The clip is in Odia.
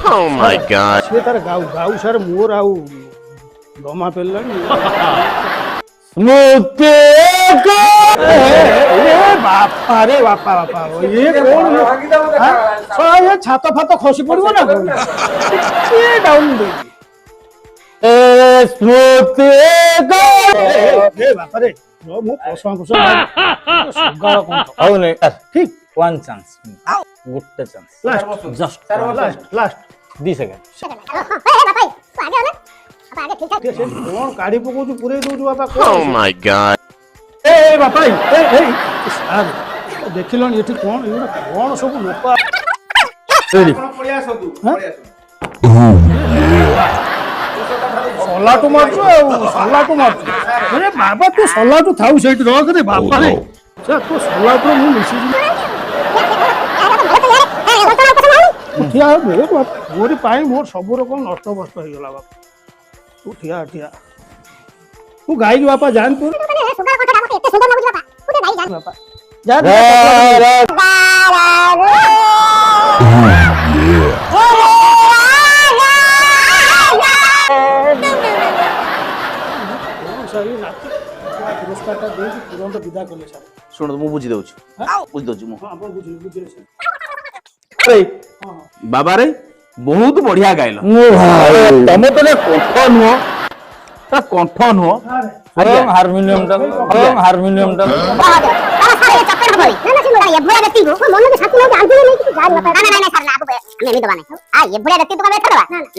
Oh my god. ସେ ତାର ଗାଉ ଗାଉ ସାର୍ ମୋର ଆଉ ଦମା ପେଲାଣି ସ୍ମୃତି ବାପା ରେ ବାପା ବାପା ଇଏ କଣ ଏ ଛାତ ଫାତ ଖସି ପଡିବ ନା କଣ ଟିକେ ଡାଉନ୍ ଦେଇଛି ସ୍ମୃତି ବାପାରେ ମୁଁ ପଶୁଆ ସଗାଳ କଣ ହଉନି ଠିକ ୱାନ୍ ଚାନ୍ସ ଗୋଟେ ଚାନ୍ସ ଜଷ୍ଟ ଲାଷ୍ଟ 2 ସେକେଣ୍ଡ କଣ କାଢି ପକଉଛୁ ପୁରେଇ ଦଉଛୁ ବାପା Oh my god. ଏ ବାପା ସାର୍ ଦେଖିଲଣି ଏଠି କଣ ଏଗୁଡା କଣ ସବୁ ଲୋକ ସଲାଟୁ ମାରୁଛୁ ଆଉ ସଲାଟୁ ମାରୁଛୁ ଆରେ ବାବା ତୁ ସଲାଟୁ ଥାଉ ସେଇଠି ରଖରେ ବାପାରେ ତୁ ସଲାଟୁ ମୁଁ ମିଶିଯିବି ଠିଆ ମୋରି ପାଇଁ ମୋର ସବୁ ରକମ ନଷ୍ଟ ବସ୍ତ ହେଇଗଲା ବାପା ତୁ ଠିଆ ଠିଆ ତୁ ଗାଈକି ବାପା ଜାଣିଛୁ ବାପା ପୁରସ୍କାରଟା ଦେଇକି ତୁରନ୍ତ ବିଦା କଲେ ସାର୍ ଶୁଣନ୍ତୁ ମୁଁ ବୁଝି ଦଉଛି ବୁଝିଦଉଛି ମୁଁ ଆପଣ ବୁଝିଲେ ସାର୍ ବାବାରେ ବହୁତ ବଢିଆ ଗାଇଲ ତମେ ତ କଣ୍ଠ ନୁହଁ ତା କଣ୍ଠ ନୁହଁ ହାରମୋନିୟମ ଟା ହାରମୋନିୟମ ଟା